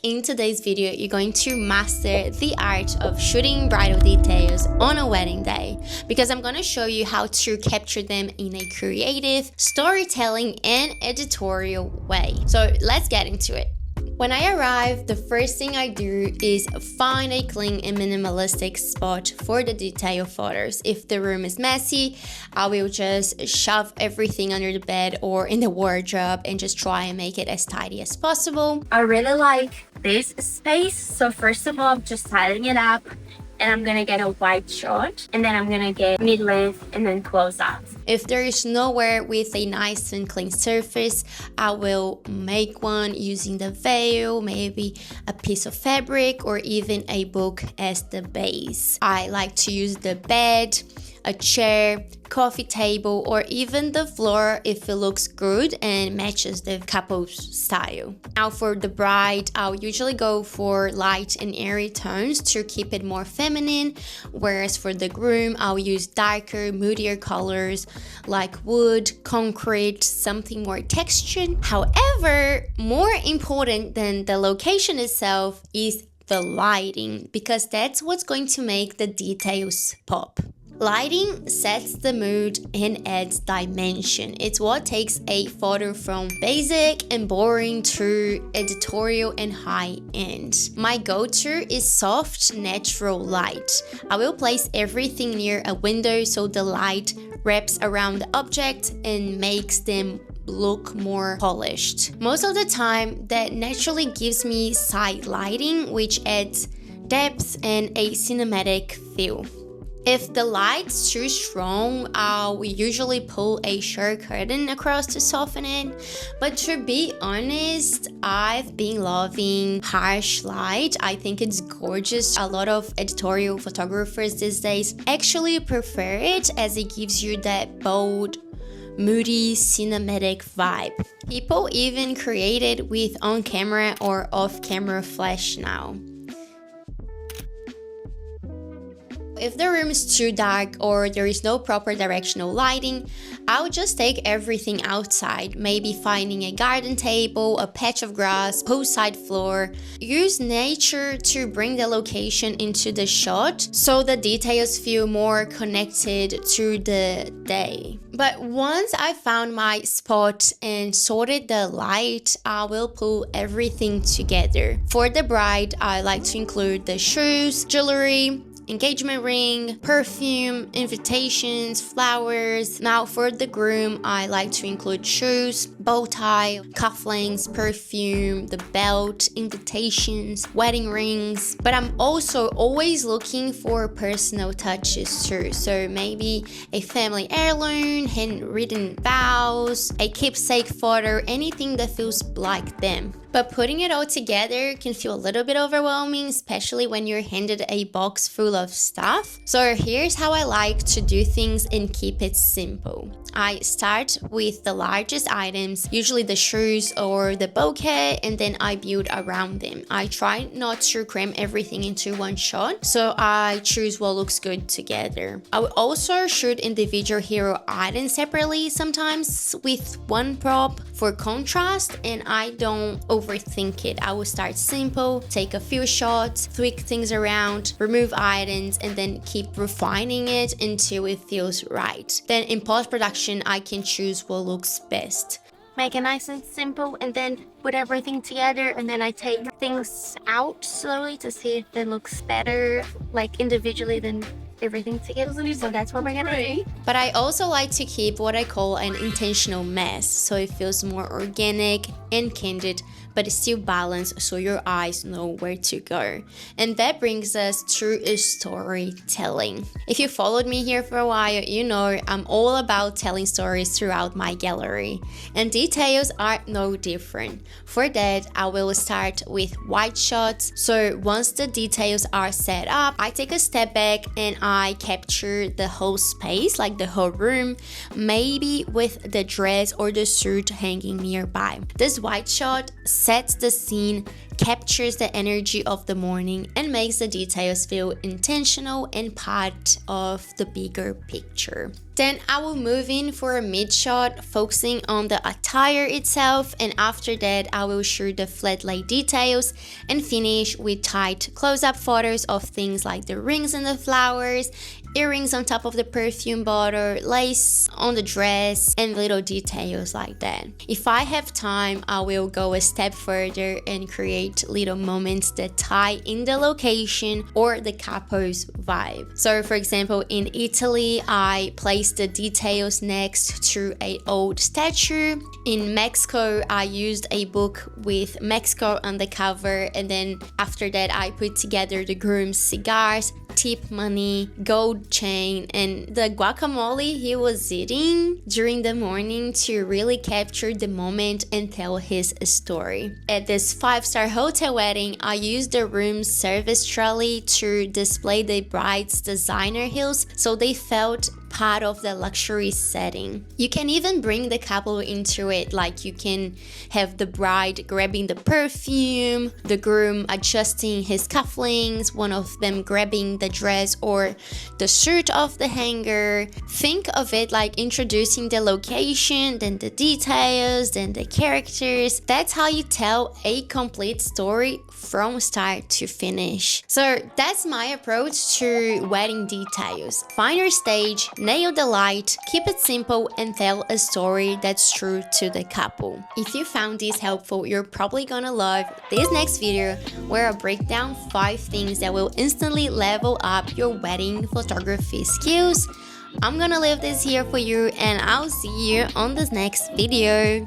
In today's video, you're going to master the art of shooting bridal details on a wedding day because I'm going to show you how to capture them in a creative, storytelling, and editorial way. So let's get into it. When I arrive, the first thing I do is find a clean and minimalistic spot for the detail photos. If the room is messy, I will just shove everything under the bed or in the wardrobe and just try and make it as tidy as possible. I really like this space. So first of all, I'm just tidying it up. And I'm gonna get a wide shot, and then I'm gonna get mid-length and then close up. If there is nowhere with a nice and clean surface, I will make one using the veil, maybe a piece of fabric or even a book as the base. I like to use the bed, a chair, coffee table, or even the floor if it looks good and matches the couple's style. Now for the bride, I'll usually go for light and airy tones to keep it more feminine, whereas for the groom, I'll use darker, moodier colors like wood, concrete, something more textured. However, more important than the location itself is the lighting, because that's what's going to make the details pop. Lighting sets the mood and adds dimension. It's what takes a photo from basic and boring to editorial and high-end. My go-to is soft, natural light. I will place everything near a window so the light wraps around the object and makes them look more polished. Most of the time, that naturally gives me side lighting, which adds depth and a cinematic feel. If the light's too strong, I'll usually pull a shirt curtain across to soften it. But to be honest, I've been loving harsh light. I think it's gorgeous. A lot of editorial photographers these days actually prefer it as it gives you that bold, moody, cinematic vibe. People even create it with on-camera or off-camera flash now. If the room is too dark or there is no proper directional lighting, I'll just take everything outside, maybe finding a garden table, a patch of grass, poolside floor. Use nature to bring the location into the shot so the details feel more connected to the day. But once I found my spot and sorted the light, I will pull everything together. For the bride, I like to include the shoes, jewelry, engagement ring, perfume, invitations, flowers. Now for the groom, I like to include shoes, bow tie, cufflinks, perfume, the belt, invitations, wedding rings. But I'm also always looking for personal touches too. So maybe a family heirloom, handwritten vows, a keepsake photo, anything that feels like them. But putting it all together can feel a little bit overwhelming, especially when you're handed a box full of stuff. So here's how I like to do things and keep it simple. I start with the largest items, usually the shoes or the bouquet, and then I build around them. I try not to cram everything into one shot, so I choose what looks good together. I will also shoot individual hero items separately sometimes with one prop for contrast, and I don't overthink it. I will start simple, take a few shots, tweak things around, remove items, and then keep refining it until it feels right. Then in post-production, I can choose what looks best. Make it nice and simple and then put everything together, and then I take things out slowly to see if it looks better, like individually than everything together. So that's what we're gonna do. But I also like to keep what I call an intentional mess, so it feels more organic and candid, but it's still balanced so your eyes know where to go. And that brings us to storytelling. If you followed me here for a while, you know I'm all about telling stories throughout my gallery, and details are no different. For that, I will start with wide shots. So once the details are set up, I take a step back and I capture the whole space, like the whole room, maybe with the dress or the suit hanging nearby. This wide shot sets the scene, captures the energy of the morning and makes the details feel intentional and part of the bigger picture. Then I will move in for a mid shot, focusing on the attire itself, and after that I will shoot the flat lay details and finish with tight close-up photos of things like the rings and the flowers, earrings on top of the perfume bottle, lace on the dress, and little details like that. If I have time, I will go a step further and create little moments that tie in the location or the couple's vibe. So for example, in Italy, I placed the details next to an old statue. In Mexico, I used a book with Mexico on the cover, and then after that I put together the groom's cigars, tip money, gold chain, and the guacamole he was eating during the morning to really capture the moment and tell his story. At this 5-star hotel wedding, I used the room's service trolley to display the bride's designer heels so they felt part of the luxury setting. You can even bring the couple into it, like you can have the bride grabbing the perfume, the groom adjusting his cufflinks, one of them grabbing the dress or the shirt off the hanger. Think of it like introducing the location, then the details, then the characters. That's how you tell a complete story from start to finish. So that's my approach to wedding details. Find your stage, nail the light, keep it simple, and tell a story that's true to the couple. If you found this helpful, you're probably gonna love this next video where I break down 5 things that will instantly level up your wedding photography skills. I'm gonna leave this here for you, and I'll see you on this next video.